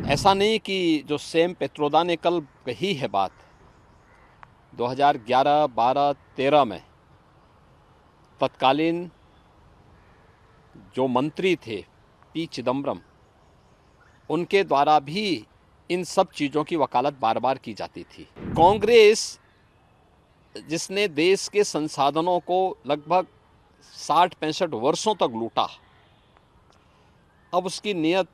ऐसा नहीं कि जो सैम पित्रोदा ने कल कही है बात 2011, 12, 13 में तत्कालीन जो मंत्री थे पी चिदम्बरम, उनके द्वारा भी इन सब चीज़ों की वकालत बार बार की जाती थी। कांग्रेस जिसने देश के संसाधनों को लगभग 60-65 वर्षों तक लूटा, अब उसकी नीयत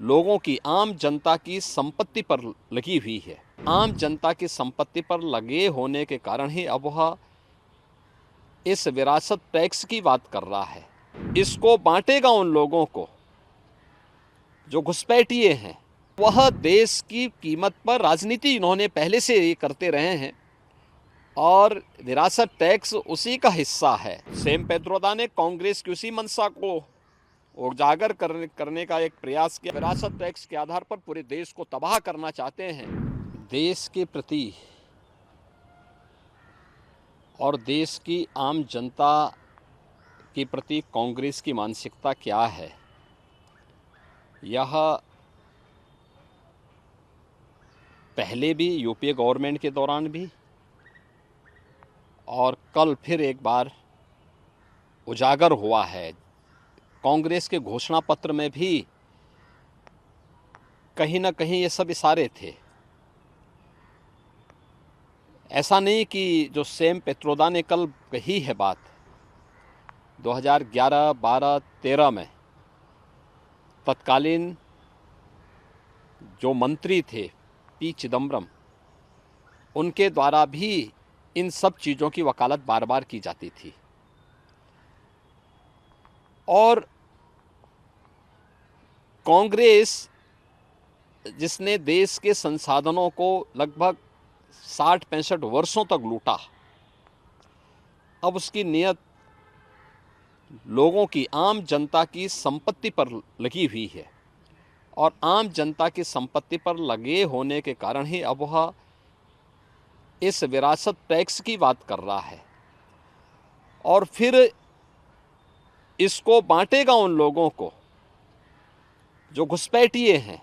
लोगों की, आम जनता की संपत्ति पर लगी हुई है। आम जनता की संपत्ति पर लगे होने के कारण ही अब वह इस विरासत टैक्स की बात कर रहा है। इसको बांटेगा उन लोगों को जो घुसपैठिए हैं। वह देश की कीमत पर राजनीति इन्होंने पहले से ही करते रहे हैं और विरासत टैक्स उसी का हिस्सा है। सैम पित्रोदा ने कांग्रेस की उसी मंशा को उजागर करने का एक प्रयास किया। विरासत टैक्स के आधार पर पूरे देश को तबाह करना चाहते हैं। देश के प्रति और देश की आम जनता के प्रति कांग्रेस की मानसिकता क्या है, यह पहले भी यूपीए गवर्नमेंट के दौरान भी और कल फिर एक बार उजागर हुआ है। कांग्रेस के घोषणा पत्र में भी कहीं ना कहीं ये सब इशारे थे। ऐसा नहीं कि जो सैम पित्रोदा ने कल कही है बात 2011, 12, 13 में तत्कालीन जो मंत्री थे पी चिदम्बरम, उनके द्वारा भी इन सब चीज़ों की वकालत बार बार की जाती थी। और कांग्रेस जिसने देश के संसाधनों को लगभग 60-65 वर्षों तक लूटा, अब उसकी नीयत लोगों की, आम जनता की संपत्ति पर लगी हुई है और आम जनता की संपत्ति पर लगे होने के कारण ही अब वह इस विरासत टैक्स की बात कर रहा है और फिर इसको बांटेगा उन लोगों को जो घुसपैठिए हैं।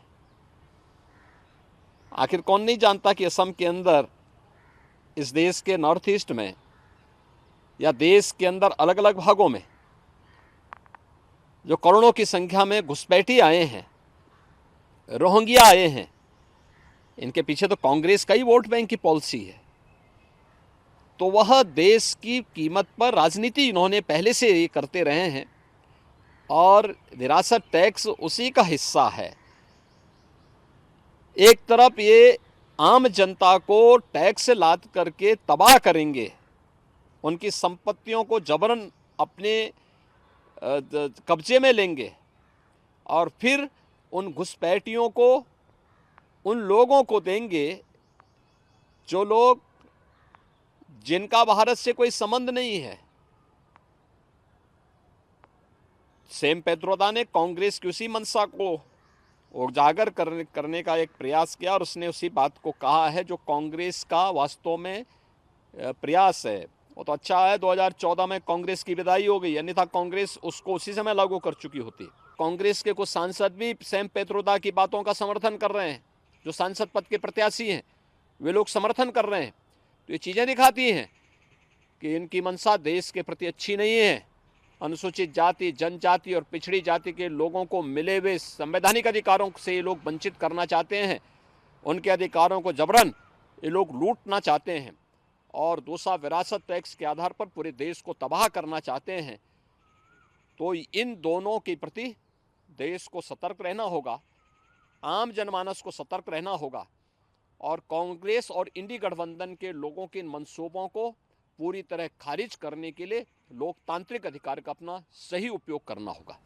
आखिर कौन नहीं जानता कि असम के अंदर, इस देश के नॉर्थ ईस्ट में या देश के अंदर अलग अलग भागों में जो करोड़ों की संख्या में घुसपैठी आए हैं, रोहिंग्या आए हैं, इनके पीछे तो कांग्रेस का ही वोट बैंक की पॉलिसी है। तो वह देश की कीमत पर राजनीति इन्होंने पहले से ही करते रहे हैं और विरासत टैक्स उसी का हिस्सा है। एक तरफ ये आम जनता को टैक्स लाद करके तबाह करेंगे, उनकी संपत्तियों को जबरन अपने कब्जे में लेंगे और फिर उन घुसपैठियों को, उन लोगों को देंगे जो लोग, जिनका भारत से कोई संबंध नहीं है। सैम पित्रोदा ने कांग्रेस की उसी मंशा को उजागर करने का एक प्रयास किया और उसने उसी बात को कहा है जो कांग्रेस का वास्तव में प्रयास है। वो तो अच्छा है 2014 में कांग्रेस की विदाई हो गई, अन्यथा कांग्रेस उसको उसी समय लागू कर चुकी होती। कांग्रेस के कुछ सांसद भी सैम पित्रोदा की बातों का समर्थन कर रहे हैं, जो सांसद पद के प्रत्याशी हैं वे लोग समर्थन कर रहे हैं। तो ये चीज़ें दिखाती हैं कि इनकी मंशा देश के प्रति अच्छी नहीं है। अनुसूचित जाति, जनजाति और पिछड़ी जाति के लोगों को मिले हुए संवैधानिक अधिकारों से ये लोग वंचित करना चाहते हैं। उनके अधिकारों को जबरन ये लोग लूटना चाहते हैं और दूसरा विरासत टैक्स के आधार पर पूरे देश को तबाह करना चाहते हैं। तो इन दोनों के प्रति देश को सतर्क रहना होगा, आम जनमानस को सतर्क रहना होगा और कांग्रेस और इंडी गठबंधन के लोगों के इन मंसूबों को पूरी तरह खारिज करने के लिए लोकतांत्रिक अधिकार का अपना सही उपयोग करना होगा।